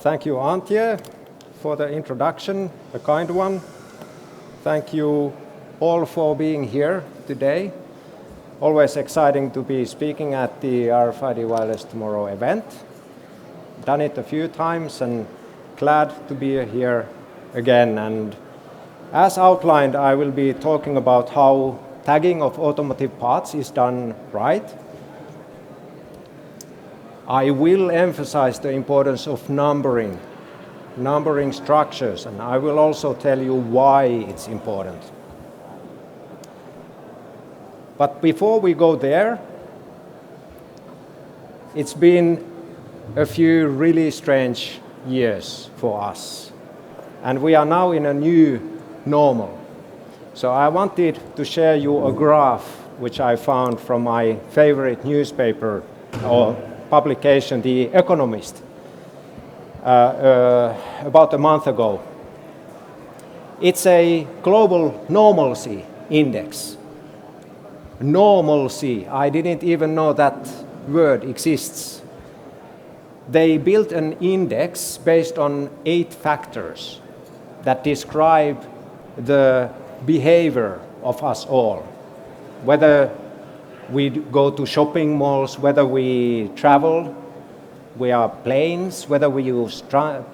Thank you, Antje, for the introduction, a kind one. Thank you all for being here today. Always exciting to be speaking at the RFID Wireless Tomorrow event. Done it a few times and glad to be here again. And as outlined, I will be talking about how tagging of automotive parts is done right. I will emphasize the importance of numbering structures, and I will also tell you why it's important. But before we go there, it's been a few really strange years for us, and we are now in a new normal. So I wanted to share you a graph which I found from my favorite newspaper or publication, The Economist, about a month ago. It's a global normalcy index. Normalcy, I didn't even know that word exists. They built an index based on 8 factors that describe the behavior of us all, whether we go to shopping malls, whether we travel, we are planes, whether we use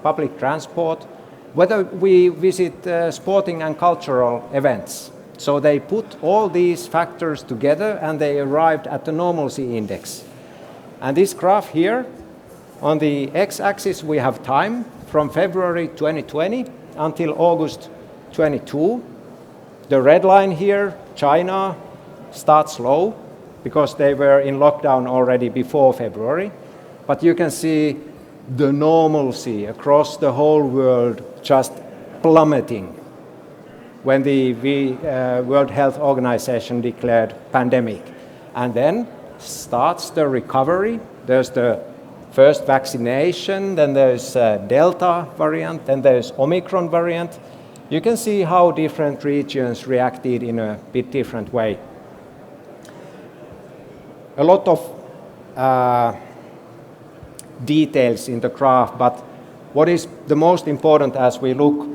public transport, whether we visit sporting and cultural events. So they put all these factors together and they arrived at the normalcy index. And this graph here, on the x-axis we have time from February 2020 until August 22. The red line here, China, starts low because they were in lockdown already before February. But you can see the normalcy across the whole world just plummeting when the World Health Organization declared pandemic. And then starts the recovery. There's the first vaccination, then there's Delta variant, then there's Omicron variant. You can see how different regions reacted in a bit different way. A lot of details in the graph, but what is the most important as we look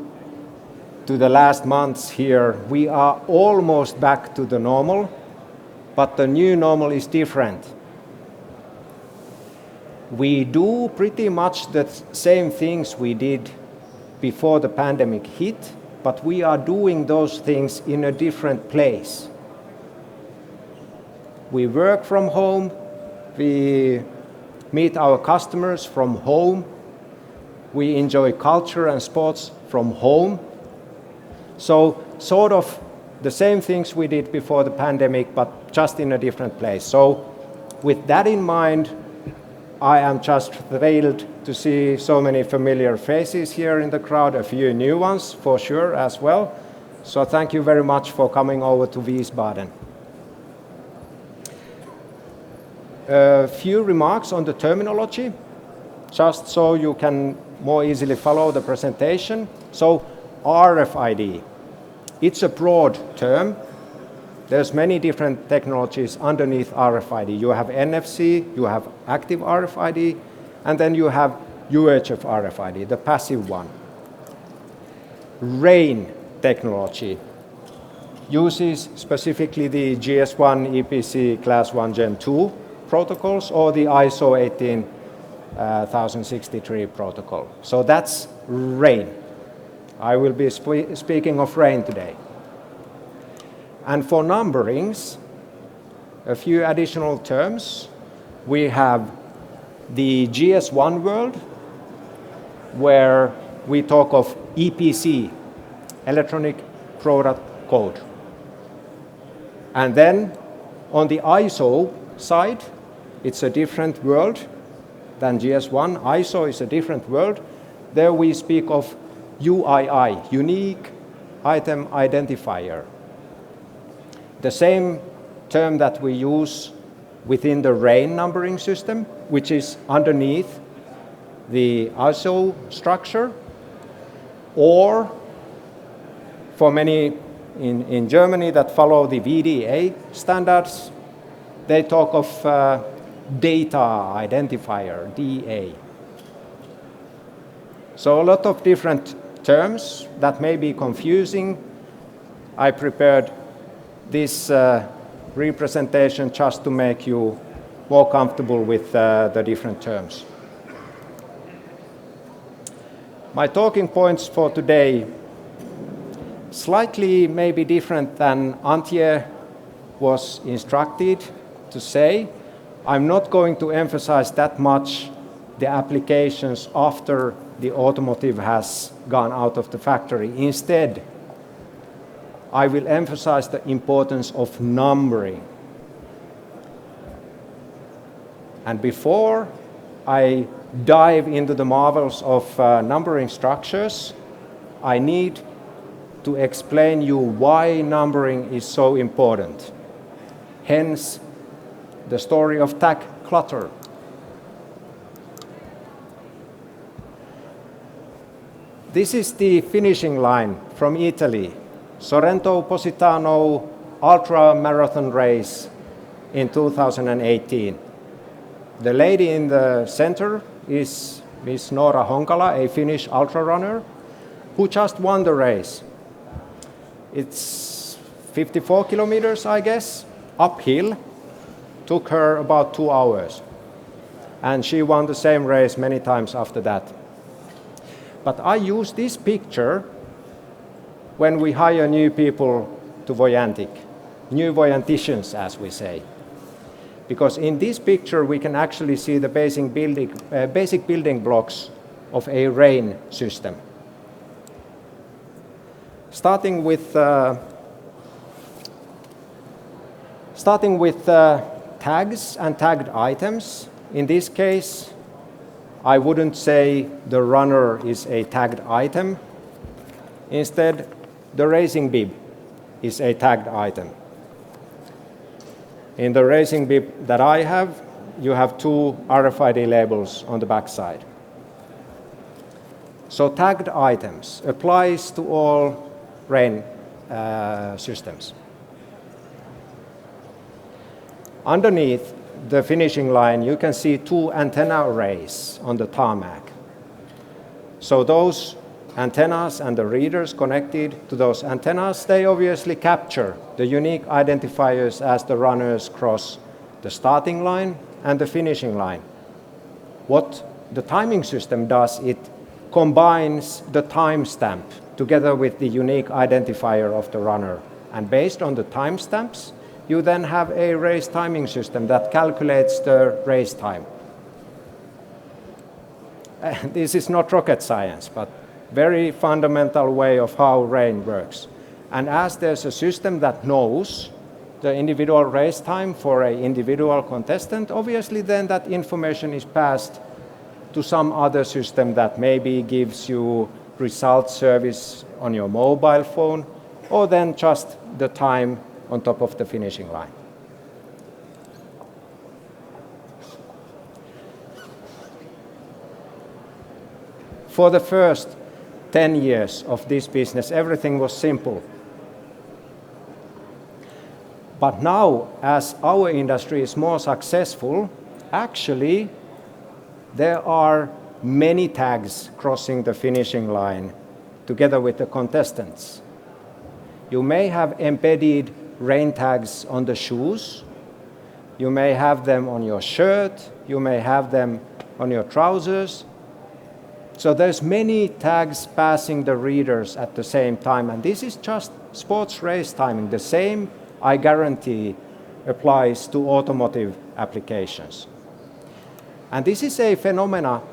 to the last months here, we are almost back to the normal, but the new normal is different. We do pretty much the same things we did before the pandemic hit, but we are doing those things in a different place. We work from home, we meet our customers from home, we enjoy culture and sports from home. So sort of the same things we did before the pandemic, but just in a different place. So with that in mind, I am just thrilled to see so many familiar faces here in the crowd, a few new ones for sure as well. So thank you very much for coming over to Wiesbaden. A few remarks on the terminology, just so you can more easily follow the presentation. So RFID, it's a broad term. There's many different technologies underneath RFID. You have NFC, you have active RFID, and then you have UHF RFID, the passive one. RAIN technology uses specifically the GS1 EPC Class 1 Gen 2 protocols or the ISO 18063 protocol. So that's RAIN. I will be speaking of RAIN today. And for numberings, a few additional terms. We have the GS1 world, where we talk of EPC, Electronic Product Code. And then on the ISO side, it's a different world than GS1. ISO is a different world. There we speak of UII, Unique Item Identifier. The same term that we use within the RAIN numbering system, which is underneath the ISO structure, or for many in Germany that follow the VDA standards, they talk of data identifier, DA. So a lot of different terms that may be confusing. I prepared this representation just to make you more comfortable with the different terms. My talking points for today, slightly maybe different than Antje was instructed to say. I'm not going to emphasize that much the applications after the automotive has gone out of the factory. Instead, I will emphasize the importance of numbering. And before I dive into the marvels of numbering structures, I need to explain you why numbering is so important. Hence, the story of tag clutter. This is the finishing line from Italy, Sorrento Positano Ultra Marathon Race in 2018. The lady in the center is Miss Noora Honkala, a Finnish ultra runner, who just won the race. It's 54 kilometers, I guess, uphill. Took her about 2 hours. And she won the same race many times after that. But I use this picture when we hire new people to Voyantic, new Voyanticians, as we say. Because in this picture, we can actually see the basic building blocks of a RAIN system. Starting with tags and tagged items. In this case, I wouldn't say the runner is a tagged item. Instead, the racing bib is a tagged item. In the racing bib that I have, you have 2 RFID labels on the backside. So tagged items applies to all RAIN systems. Underneath the finishing line, you can see 2 antenna arrays on the tarmac. So those antennas and the readers connected to those antennas, they obviously capture the unique identifiers as the runners cross the starting line and the finishing line. What the timing system does, it combines the timestamp together with the unique identifier of the runner. And based on the timestamps, you then have a race timing system that calculates the race time. This is not rocket science, but very fundamental way of how RAIN works. And as there's a system that knows the individual race time for an individual contestant, obviously then that information is passed to some other system that maybe gives you result service on your mobile phone, or then just the time on top of the finishing line. For the first 10 years of this business, everything was simple. But now, as our industry is more successful, actually, there are many tags crossing the finishing line together with the contestants. You may have embedded RAIN tags on the shoes. You may have them on your shirt. You may have them on your trousers. So there's many tags passing the readers at the same time, and this is just sports race timing. The same, I guarantee, applies to automotive applications. And this is a phenomena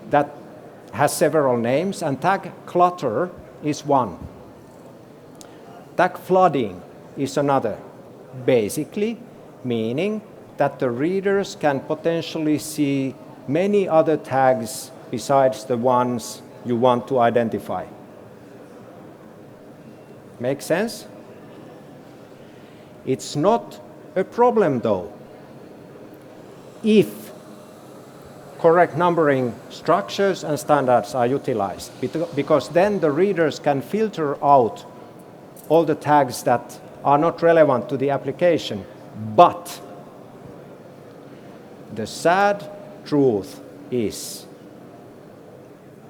that has several names, and tag clutter is one. Tag flooding is another, basically meaning that the readers can potentially see many other tags besides the ones you want to identify. Make sense? It's not a problem though, if correct numbering structures and standards are utilized, because then the readers can filter out all the tags that are not relevant to the application. But the sad truth is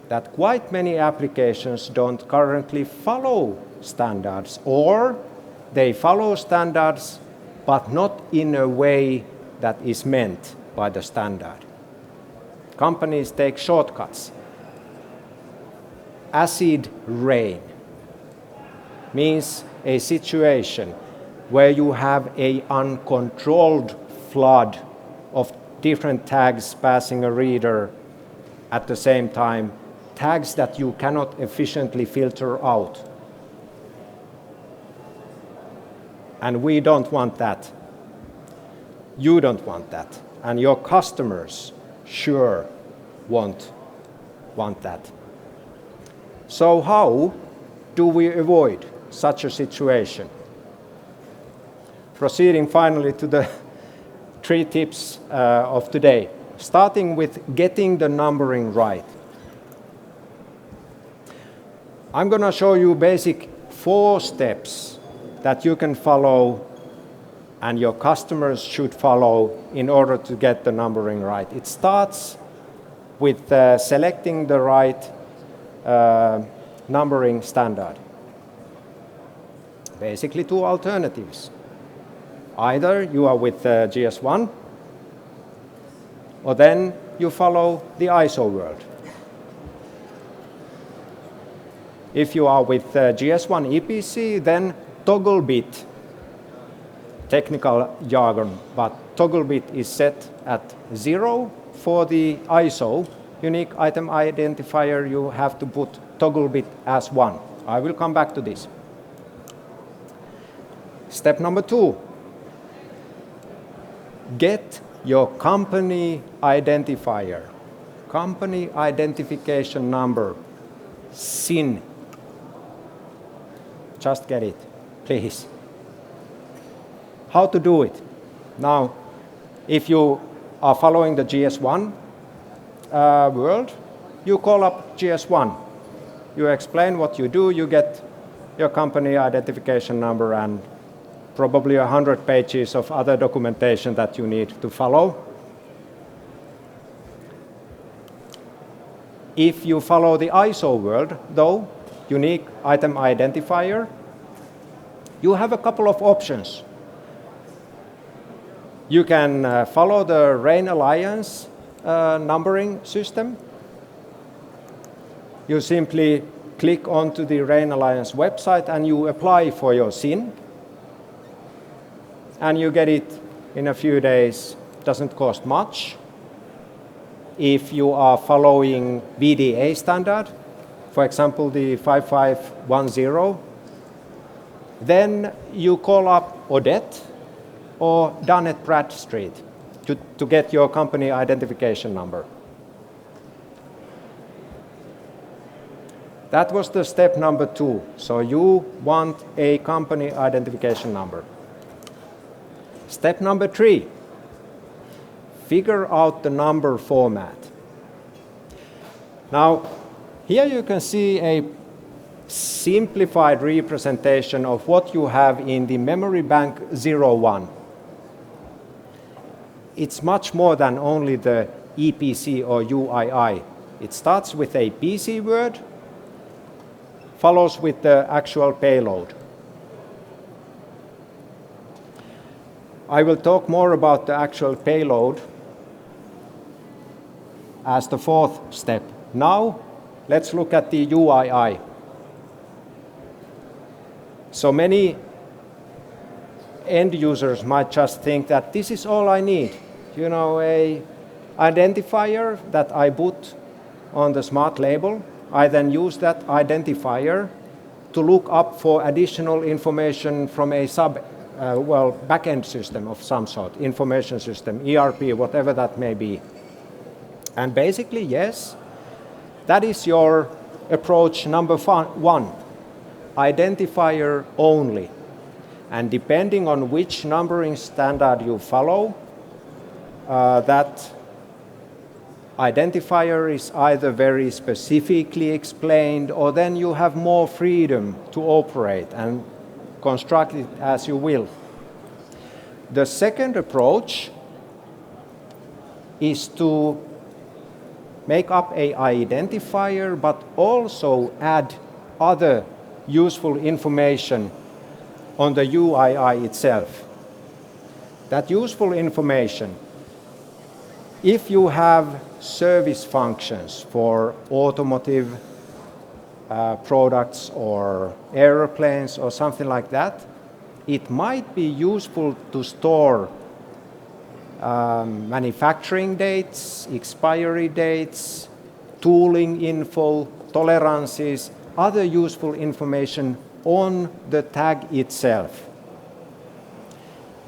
that quite many applications don't currently follow standards, or they follow standards but not in a way that is meant by the standard. Companies take shortcuts. Acid rain means a situation where you have an uncontrolled flood of different tags passing a reader at the same time, tags that you cannot efficiently filter out. And we don't want that. You don't want that. And your customers sure won't want that. So how do we avoid such a situation? Proceeding finally to the 3 tips of today, starting with getting the numbering right. I'm going to show you basic 4 steps that you can follow and your customers should follow in order to get the numbering right. It starts with selecting the right numbering standard. Basically 2 alternatives. Either you are with GS1, or then you follow the ISO world. If you are with GS1 EPC, then toggle bit, technical jargon, but toggle bit is set at 0. For the ISO, unique item identifier, you have to put toggle bit as 1. I will come back to this. Step number 2. Get your company identifier, company identification number, SIN. Just get it, please. How to do it? Now, if you are following the GS1 world, you call up GS1. You explain what you do, you get your company identification number and probably 100 pages of other documentation that you need to follow. If you follow the ISO world, though, unique item identifier, you have a couple of options. You can follow the RAIN Alliance numbering system. You simply click onto the RAIN Alliance website and you apply for your SIN. And you get it in a few days. Doesn't cost much. If you are following VDA standard, for example, the 5510, then you call up Odette or Dunnett Bradstreet to get your company identification number. That was the step number 2. So you want a company identification number. Step number 3, figure out the number format. Now, here you can see a simplified representation of what you have in the memory bank 01. It's much more than only the EPC or UII. It starts with a PC word, follows with the actual payload. I will talk more about the actual payload as the 4th step. Now, let's look at the UII. So many end users might just think that this is all I need. You know, a identifier that I put on the smart label. I then use that identifier to look up for additional information from a back-end system of some sort, information system, ERP, whatever that may be. And basically, yes, that is your approach number 1, identifier only. And depending on which numbering standard you follow, that identifier is either very specifically explained, or then you have more freedom to operate and construct it as you will. The second approach is to make up a identifier, but also add other useful information on the UII itself. That useful information, if you have service functions for automotive products or airplanes or something like that, it might be useful to store manufacturing dates, expiry dates, tooling info, tolerances, other useful information on the tag itself.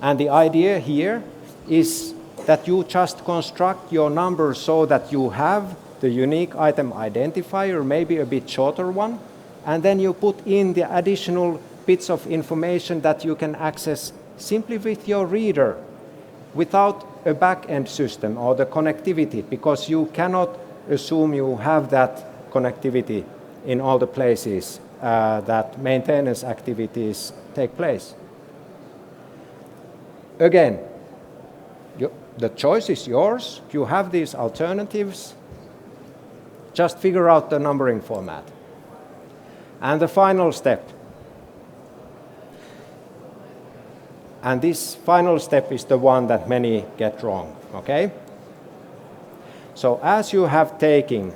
And the idea here is that you just construct your number so that you have the unique item identifier, maybe a bit shorter one, and then you put in the additional bits of information that you can access simply with your reader without a back-end system or the connectivity, because you cannot assume you have that connectivity in all the places that maintenance activities take place. Again, the choice is yours. You have these alternatives. Just figure out the numbering format. And the final step. And this final step is the one that many get wrong, okay? So as you have taken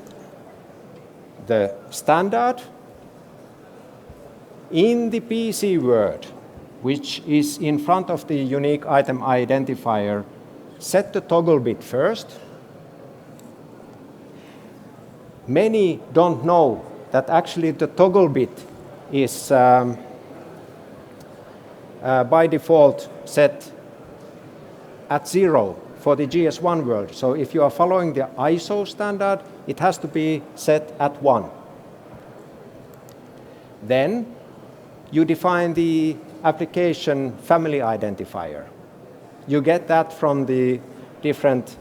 the standard in the PC word, which is in front of the unique item identifier, set the toggle bit first. Many don't know that actually the toggle bit is by default set at 0 for the GS1 world. So if you are following the ISO standard, it has to be set at 1. Then you define the application family identifier. You get that from the different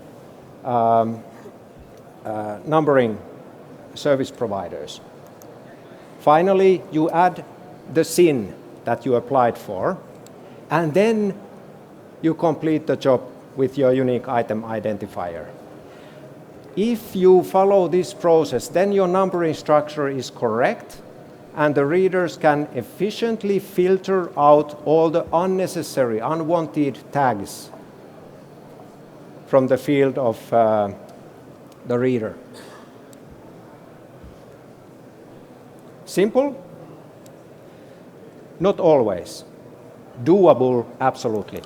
numbering service providers. Finally, you add the SIN that you applied for, and then you complete the job with your unique item identifier. If you follow this process, then your numbering structure is correct, and the readers can efficiently filter out all the unnecessary, unwanted tags from the field of the reader. Simple? Not always. Doable, absolutely.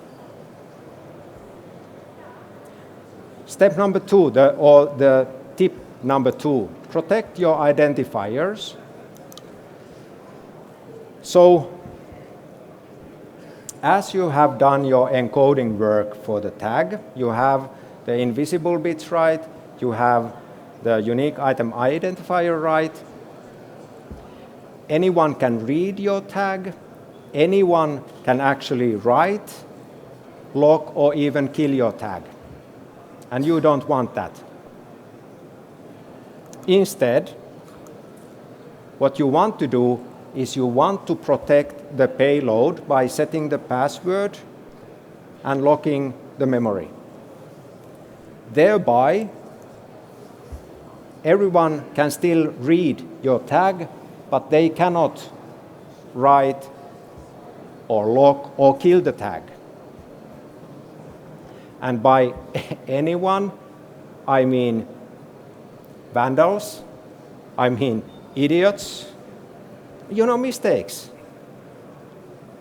Step number 2, or the tip number 2, protect your identifiers. So, as you have done your encoding work for the tag, you have the invisible bits right, you have the unique item identifier right. Anyone can read your tag, anyone can actually write, lock, or even kill your tag. And you don't want that. Instead, what you want to do is you want to protect the payload by setting the password and locking the memory. Thereby, everyone can still read your tag, but they cannot write or lock or kill the tag. And by anyone, I mean vandals, I mean idiots, mistakes.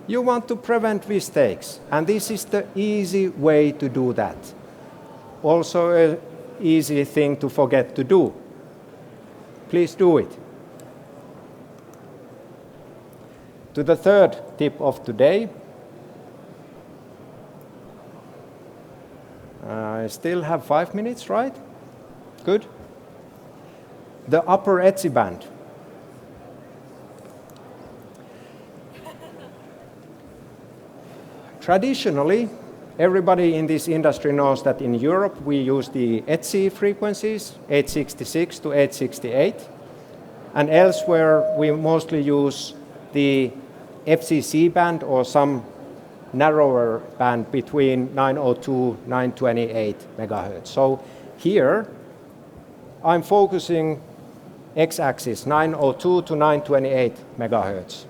You want to prevent mistakes, and this is the easy way to do that. Also an easy thing to forget to do. Please do it. To the third tip of today. I still have 5 minutes, right? Good. The upper ETSI band. Traditionally, everybody in this industry knows that in Europe we use the ETSI frequencies, 866 to 868, and elsewhere we mostly use the FCC band or some narrower band between 902, 928 megahertz. So here I'm focusing x-axis 902 to 928 megahertz.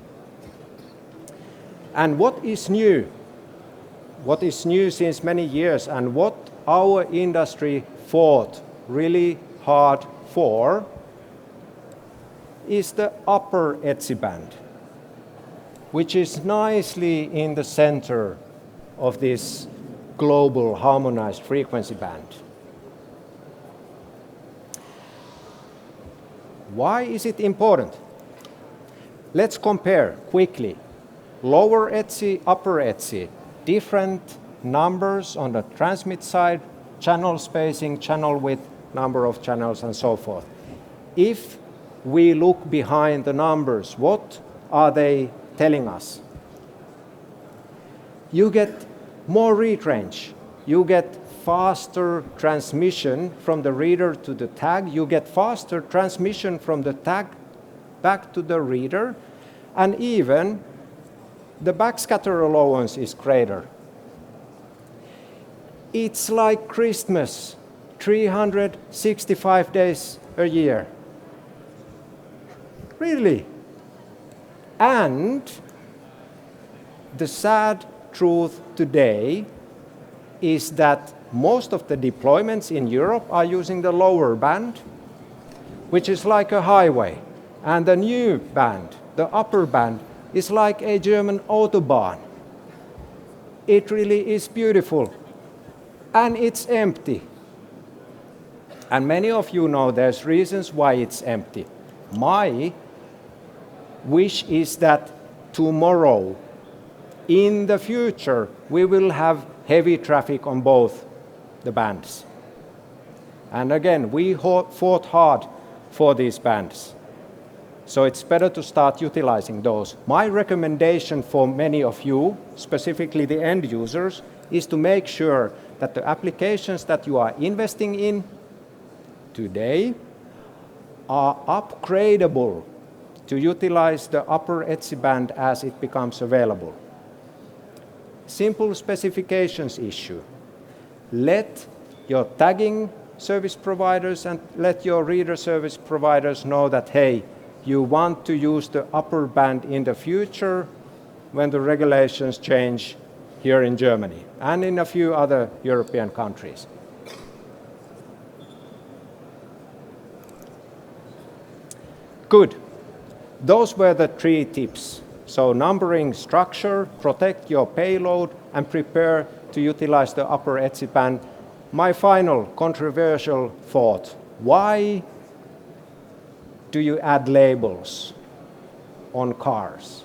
And what is new? What is new since many years and what our industry fought really hard for is the upper ETSI band, which is nicely in the center of this global harmonized frequency band. Why is it important? Let's compare quickly. Lower ETSI, upper ETSI, different numbers on the transmit side, channel spacing, channel width, number of channels, and so forth. If we look behind the numbers, what are they telling us? You get more read range. You get faster transmission from the reader to the tag. You get faster transmission from the tag back to the reader. And even the backscatter allowance is greater. It's like Christmas, 365 days a year. Really. And the sad truth today is that most of the deployments in Europe are using the lower band, which is like a highway. And the new band, the upper band, is like a German Autobahn. It really is beautiful. And it's empty. And many of you know there's reasons why it's empty. My wish is that tomorrow, in the future, we will have heavy traffic on both the bands. And again, we fought hard for these bands. So it's better to start utilizing those. My recommendation for many of you, specifically the end users, is to make sure that the applications that you are investing in today are upgradable to utilize the upper ETSI band as it becomes available. Simple specifications issue. Let your tagging service providers and let your reader service providers know that, hey, you want to use the upper band in the future when the regulations change here in Germany and in a few other European countries. Good. Those were the 3 tips. So numbering structure, protect your payload, and prepare to utilize the upper ETSI band. My final controversial thought: why do you add labels on cars?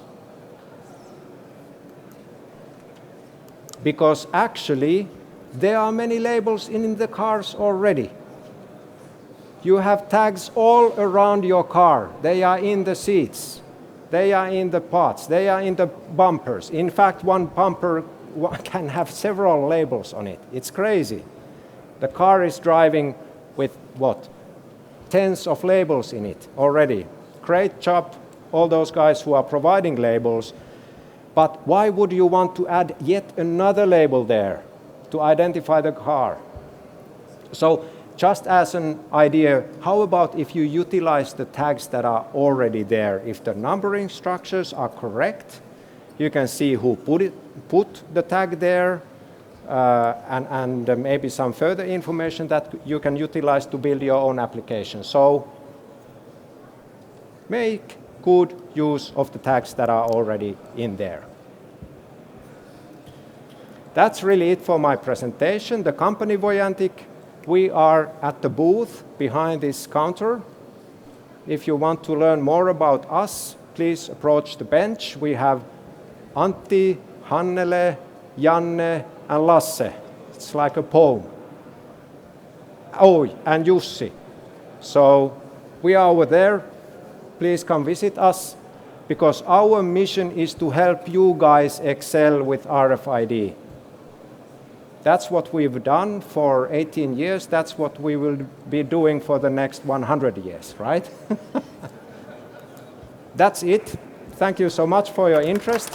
Because actually, there are many labels in the cars already. You have tags all around your car. They are in the seats. They are in the parts. They are in the bumpers. In fact, one bumper can have several labels on it. It's crazy. The car is driving with, what, tens of labels in it already. Great job, all those guys who are providing labels. But why would you want to add yet another label there to identify the car? So just as an idea, how about if you utilize the tags that are already there? If the numbering structures are correct, you can see who put the tag there, and maybe some further information that you can utilize to build your own application. So make good use of the tags that are already in there. That's really it for my presentation. The company Voyantic, we are at the booth behind this counter. If you want to learn more about us, please approach the bench. We have Antti, Hannele, Janne, and Lasse. It's like a poem. Oh, and Jussi. So we are over there. Please come visit us, because our mission is to help you guys excel with RFID. That's what we've done for 18 years. That's what we will be doing for the next 100 years, right? That's it. Thank you so much for your interest.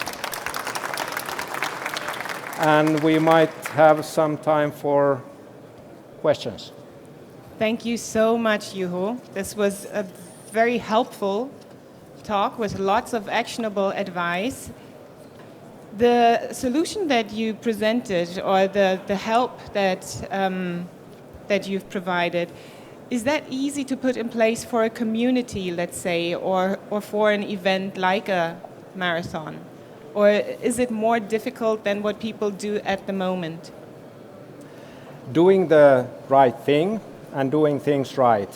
And we might have some time for questions. Thank you so much, Juho. This was a very helpful talk with lots of actionable advice. The solution that you presented, or the help that you've provided, is that easy to put in place for a community, let's say, or for an event like a marathon? Or is it more difficult than what people do at the moment? Doing the right thing and doing things right.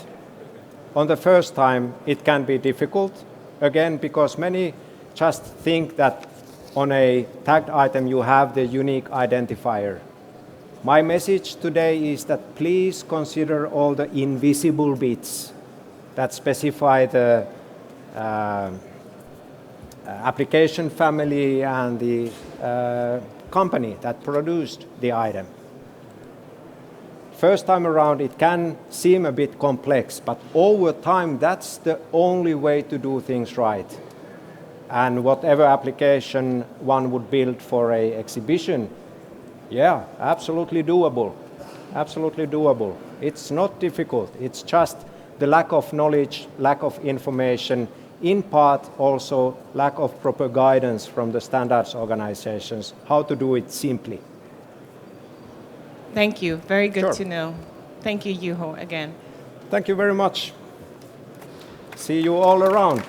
On the first time, it can be difficult, again, because many just think that on a tagged item you have the unique identifier. My message today is that please consider all the invisible bits that specify the application family and the company that produced the item. First time around it can seem a bit complex, but over time that's the only way to do things right. And whatever application one would build for an exhibition, yeah, absolutely doable. Absolutely doable. It's not difficult. It's just the lack of knowledge, lack of information, in part also lack of proper guidance from the standards organizations, how to do it simply. Thank you. Very good Sure. to know. Thank you, Juho, again. Thank you very much. See you all around.